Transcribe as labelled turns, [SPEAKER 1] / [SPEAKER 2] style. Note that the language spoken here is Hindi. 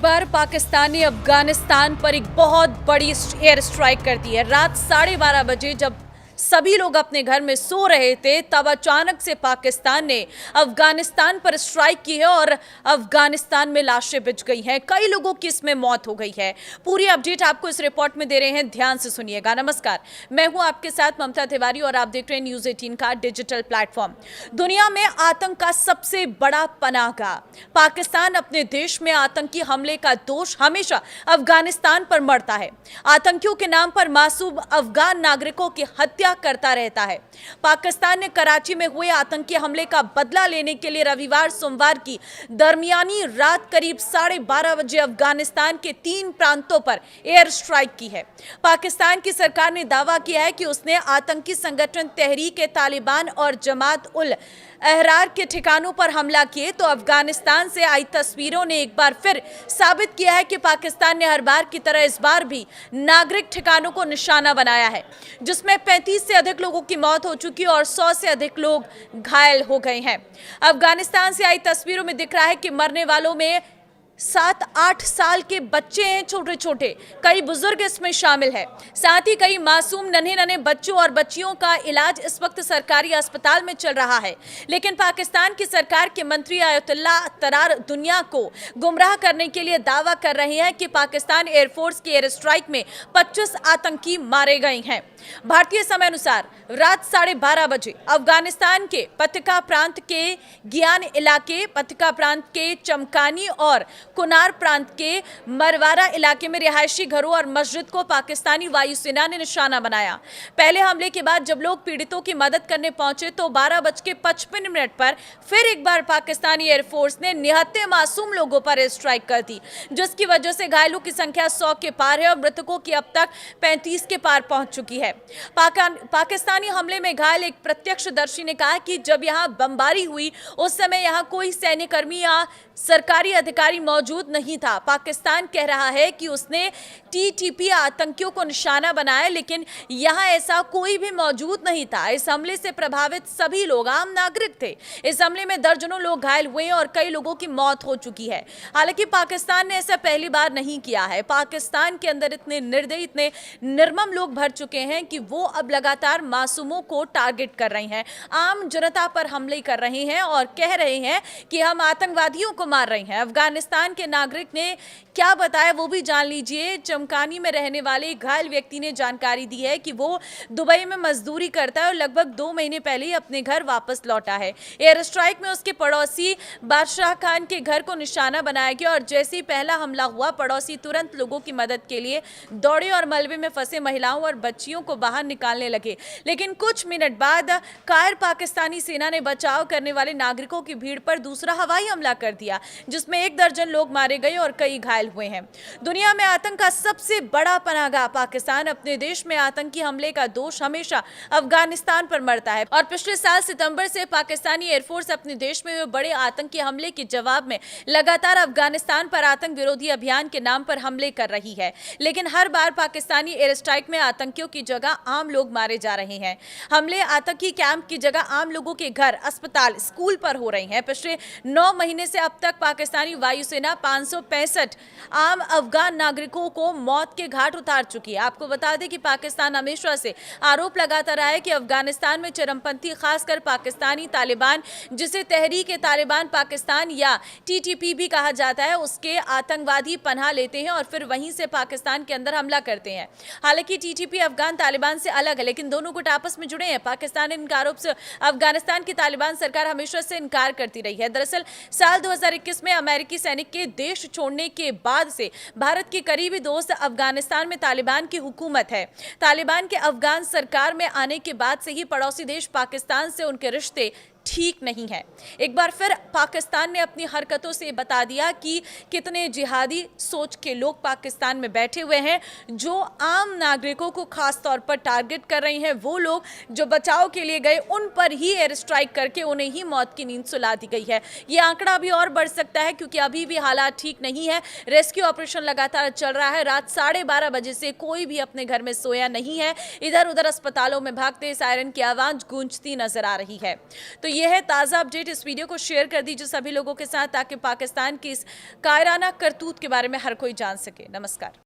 [SPEAKER 1] बार पाकिस्तान ने अफगानिस्तान पर एक बहुत बड़ी एयर स्ट्राइक कर दी है। रात 12:30 बजे जब सभी लोग अपने घर में सो रहे थे, तब अचानक से पाकिस्तान ने अफगानिस्तान पर स्ट्राइक की है और अफगानिस्तान में लाशें बिछ गई हैं। कई लोगों की इसमें मौत हो गई है। पूरी अपडेट आपको इस रिपोर्ट में दे रहे हैं, ध्यान से सुनिएगा। नमस्कार, मैं हूं आपके साथ ममता तिवारी और आप देख रहे हैं न्यूज़ 18 का डिजिटल प्लेटफॉर्म। दुनिया में आतंक का सबसे बड़ा पनाहगाह पाकिस्तान अपने देश में आतंकी हमले का दोष हमेशा अफगानिस्तान पर मढ़ता है। आतंकियों के नाम पर मासूम अफगान नागरिकों की हत्या करता रहता है। पाकिस्तान ने कराची में हुए आतंकी हमले का बदला लेने के लिए रविवार सोमवार की दरमियानी रात करीब 12:30 बजे अफगानिस्तान के 3 प्रांतों पर एयर स्ट्राइक की है। पाकिस्तान की सरकार ने दावा किया है कि उसने आतंकी संगठन तहरीक-ए-तालिबान और जमात-उल-अहरार के ठिकानों पर हमला किए, तो अफगानिस्तान से आई तस्वीरों ने एक बार फिर साबित किया है कि पाकिस्तान ने हर बार की तरह इस बार भी नागरिक ठिकानों को निशाना बनाया है, जिसमें 35 से अधिक लोगों की मौत हो चुकी है और 100 से अधिक लोग घायल हो गए हैं। अफगानिस्तान से आई तस्वीरों में दिख रहा है कि मरने वालों में 7-8 साल के बच्चे हैं, छोटे छोटे। कई बुजुर्ग इसमें शामिल है। साथ ही कई मासूम नन्हे बच्चों और बच्चियों का इलाज इस वक्त सरकारी अस्पताल में चल रहा है। लेकिन पाकिस्तान की सरकार के मंत्री आयतुल्ला तरार दुनिया को गुमराह करने के लिए दावा कर रहे हैं कि पाकिस्तान एयरफोर्स की एयर स्ट्राइक में 25 आतंकी मारे गए हैं। भारतीय समय अनुसार रात 12:30 बजे अफगानिस्तान के पतिका प्रांत के गियान इलाके, पतिका प्रांत के चमकानी और कुनार प्रांत के मरवारा इलाके में रिहायशी घरों और मस्जिद को पाकिस्तानी वायुसेना ने निशाना बनाया। पहले हमले के बाद जब लोग पीड़ितों की मदद करने पहुंचे तो 12:55 पर फिर एक बार पाकिस्तानी एयरफोर्स ने निहत्थे मासूम लोगों पर एयर स्ट्राइक कर दी, जिसकी वजह से घायलों की संख्या 100 के पार है और मृतकों की अब तक 35 के पार पहुंच चुकी है। पाकिस्तानी हमले में घायल एक प्रत्यक्षदर्शी ने कहा कि जब यहां बमबारी हुई उस समय यहां कोई सैन्यकर्मी या सरकारी अधिकारी मौजूद नहीं था। पाकिस्तान कह रहा है कि उसने टीटीपी आतंकियों को निशाना बनाया, लेकिन यहां ऐसा कोई भी मौजूद नहीं था। इस हमले से प्रभावित सभी लोग आम नागरिक थे। इस हमले में दर्जनों लोग घायल हुए और कई लोगों की मौत हो चुकी है। हालांकि पाकिस्तान ने ऐसा पहली बार नहीं किया है। पाकिस्तान के अंदर इतने निर्दयी, इतने निर्मम लोग भर चुके हैं कि वो अब लगातार मासूमों को टारगेट कर रहे हैं, आम जनता पर हमले कर रहे हैं और कह रहे हैं कि हम आतंकवादियों को मार रहे हैं। अफगानिस्तान के नागरिक ने क्या बताया वो भी जान लीजिए। चमकानी में रहने वाले घायल व्यक्ति ने जानकारी दी है कि वो दुबई में मजदूरी करता है और लगभग 2 महीने पहले ही अपने घर वापस लौटा है। एयर स्ट्राइक में उसके पड़ोसी बादशाह खान के घर को निशाना बनाया गया और जैसे ही पहला हमला हुआ, पड़ोसी तुरंत लोगों की मदद के लिए दौड़े और मलबे में फंसे महिलाओं और बच्चियों को बाहर निकालने लगे। लेकिन कुछ मिनट बाद कायर पाकिस्तानी सेना ने बचाव करने वाले नागरिकों की भीड़ पर दूसरा हवाई हमला कर दिया, जिसमें 1 दर्जन लोग मारे गए और कई घायल हुए हैं। दुनिया में आतंक का सबसे बड़ा पनाहगाह पाकिस्तान अपने देश में आतंकी हमले का दोष हमेशा अफगानिस्तान पर मढ़ता है और पिछले साल सितंबर से पाकिस्तानी एयरफोर्स अपने देश में हुए बड़े आतंकी हमले के जवाब में लगातार अफगानिस्तान पर आतंक विरोधी अभियान के नाम पर हमले कर रही है। लेकिन हर बार पाकिस्तानी एयर स्ट्राइक में आतंकियों की जगह आम लोग मारे जा रहे हैं। हमले आतंकी कैंप की जगह आम लोगों के घर, अस्पताल, स्कूल पर हो रहे हैं। पिछले 9 महीने से अब तक पाकिस्तानी वायुसेना 565 आम अफगान नागरिकों को मौत के घाट उतार चुकी है। आपको बता दें कि पाकिस्तान हमेशा से आरोप लगाता रहा है कि अफगानिस्तान में चरमपंथी, खासकर पाकिस्तानी तालिबान, जिसे तहरीक-ए-तालिबान पाकिस्तान या टीटीपी भी कहा जाता है, उसके आतंकवादी पनाह लेते हैं और फिर वहीं से पाकिस्तान के अंदर हमला करते हैं। हालांकि टीटीपी अफगान तालिबान से अलग है, लेकिन दोनों गुट आपस में जुड़े हैं। पाकिस्तान इन आरोप से अफगानिस्तान की तालिबान सरकार हमेशा से इनकार करती रही है। दरअसल साल 2021 में अमेरिकी सैनिक के देश छोड़ने के बाद से भारत के करीबी दोस्त अफगानिस्तान में तालिबान की हुकूमत है। तालिबान के अफगान सरकार में आने के बाद से ही पड़ोसी देश पाकिस्तान से उनके रिश्ते ठीक नहीं है। एक बार फिर पाकिस्तान ने अपनी हरकतों से बता दिया कि कितने जिहादी सोच के लोग पाकिस्तान में बैठे हुए हैं, जो आम नागरिकों को खास तौर पर टारगेट कर रहे हैं। वो लोग जो बचाव के लिए गए उन पर ही एयर स्ट्राइक करके उन्हें ही मौत की नींद सुला दी गई है। ये आंकड़ा अभी और बढ़ सकता है क्योंकि अभी भी हालात ठीक नहीं है। रेस्क्यू ऑपरेशन लगातार चल रहा है। रात 12:30 बजे से कोई भी अपने घर में सोया नहीं है। इधर उधर अस्पतालों में भागते सायरन की आवाज गूंजती नजर आ रही है। तो ये है ताज़ा अपडेट। इस वीडियो को शेयर कर दीजिए सभी लोगों के साथ ताकि पाकिस्तान की इस कायराना करतूत के बारे में हर कोई जान सके। नमस्कार।